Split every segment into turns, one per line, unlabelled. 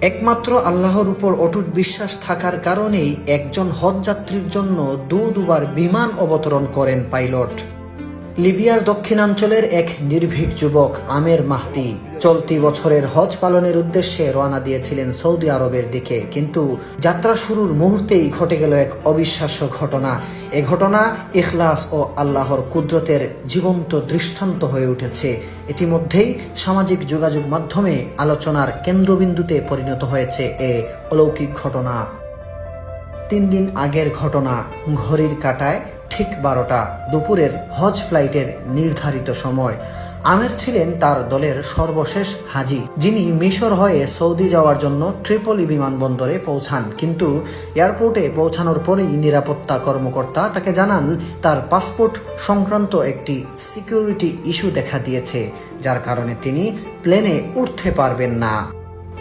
একমাত্র আল্লাহর উপর অটুট বিশ্বাস থাকার কারণেই একজন হজযাত্রীর জন্য দুবার বিমান অবতরণ করেন পাইলট। লিবিয়ার দক্ষিণাঞ্চলের এক নির্ভীক যুবক আমের মাহদি চলতি বছরের হজ পালনের উদ্দেশ্যে রওনা দিয়েছিলেন সৌদি আরবের দিকে, কিন্তু যাত্রা শুরুর মুহূর্তেই ঘটে গেল এক অবিশ্বাস্য ঘটনা। এ ঘটনা ইখলাস ও আল্লাহর কুদরতের জীবন্ত দৃষ্টান্ত হয়ে উঠেছে। ইতিমধ্যেই সামাজিক যোগাযোগ মাধ্যমে আলোচনার কেন্দ্রবিন্দুতে পরিণত হয়েছে এ অলৌকিক ঘটনা। 3 দিন আগের ঘটনা। ঘড়ির কাঁটায় ঠিক 12টা, দুপুরের হজ ফ্লাইটের নির্ধারিত সময়। আমের ছিলেন তার দলের সর্বশেষ হাজি, যিনি মিশর হয়ে সৌদি যাওয়ার জন্য ট্রিপলি বিমানবন্দরে পৌঁছান। কিন্তু এয়ারপোর্টে পৌঁছানোর পরেই নিরাপত্তা কর্মকর্তা তাকে জানান তার পাসপোর্ট সংক্রান্ত একটি সিকিউরিটি ইস্যু দেখা দিয়েছে, যার কারণে তিনি প্লেনে উঠতে পারবেন না।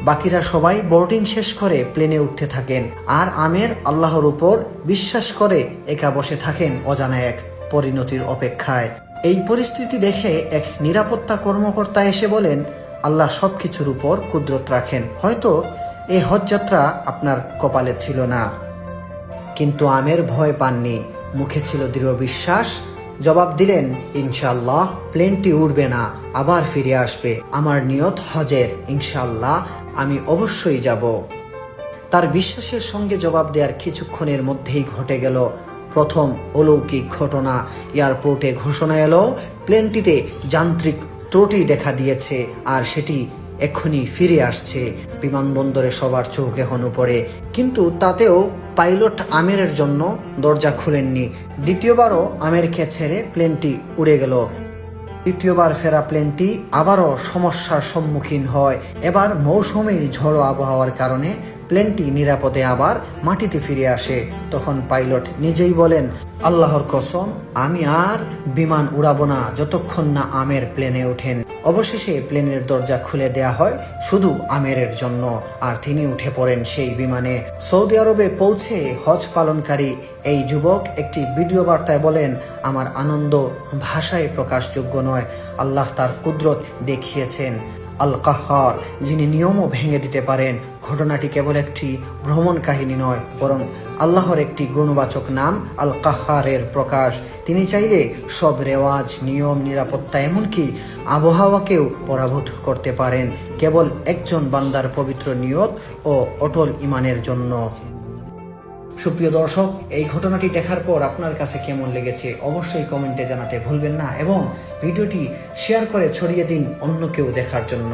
বাকিরা সবাই বোর্ডিং শেষ করে প্লেনে উঠতে থাকেন, আর আমের আল্লাহর উপর বিশ্বাস করে একা বসে থাকেন অজানা এক পরিণতির অপেক্ষায়। এই পরিস্থিতি দেখে এক নিরাপত্তা কর্মকর্তা এসে বলেন, আল্লাহ সবকিছুর উপর কুদরত রাখেন, হয়তো এই হজযাত্রা আপনার কপালে ছিল না। কিন্তু আমের ভয় পাননি, মুখে ছিল দৃঢ় বিশ্বাস। জবাব দিলেন, ইনশাআল্লাহ প্লেনটি উড়বে না, আবার ফিরে আসবে। আমার নিয়ত হজের, ইনশাআল্লাহ আমি অবশ্যই যাব। তার বিশ্বাসের সঙ্গে জবাব দেওয়ার কিছুক্ষণের মধ্যেই ঘটে গেল প্রথম অলৌকিক ঘটনা। এয়ারপোর্টে ঘোষণা এলো প্লেনটিতে যান্ত্রিক ত্রুটি দেখা দিয়েছে, আর সেটি এক্ষুনি ফিরে আসছে। বিমানবন্দরে সবার চোখ এখন উপরে, কিন্তু তাতেও পাইলট আমেরের জন্য দরজা খুলেননি। দ্বিতীয়বারও আমেরকে ছেড়ে প্লেনটি উড়ে গেল। তৃতীয়বার ফেরা প্লেনটি আবারও সমস্যার সম্মুখীন হয়। এবার মৌসুমী ঝড়ো আবহাওয়ার কারণে প্লেনটি নিরাপদে আবার মাটিতে ফিরে আসে। তখন পাইলট নিজেই বলেন, আল্লাহর কসম, আমি আর বিমান উড়াবো না যতক্ষণ না আমের প্লেনে ওঠেন। অবশেষে প্লেনের দরজা খুলে দেয়া হয় শুধু আমেরের জন্য, আর তিনি উঠে পড়েন সেই বিমানে। সৌদি আরবে পৌঁছে হজ পালনকারী এই যুবক একটি ভিডিও বার্তায় বলেন, আমার আনন্দ ভাষায় প্রকাশযোগ্য নয়। আল্লাহ তার কুদরত দেখিয়েছেন। আল কাহ্হার, যিনি নিয়মও ভেঙে দিতে পারেন। ঘটনাটি কেবল একটি ভ্রমণ কাহিনী নয়, বরং আল্লাহর একটি গুণবাচক নাম আল কাহ্হারের প্রকাশ। তিনি চাইলে সব রেওয়াজ, নিয়ম, নিরাপত্তা, এমনকি আবহাওয়াকেও পরাভূত করতে পারেন, কেবল একজন বান্দার পবিত্র নিয়ত ও অটল ঈমানের জন্য। সুপ্রিয় দর্শক, এই ঘটনাটি দেখার পর আপনার কাছে কেমন লেগেছে অবশ্যই কমেন্টে জানাতে ভুলবেন না, এবং ভিডিওটি শেয়ার করে ছড়িয়ে দিন অন্য কেউ দেখার জন্য।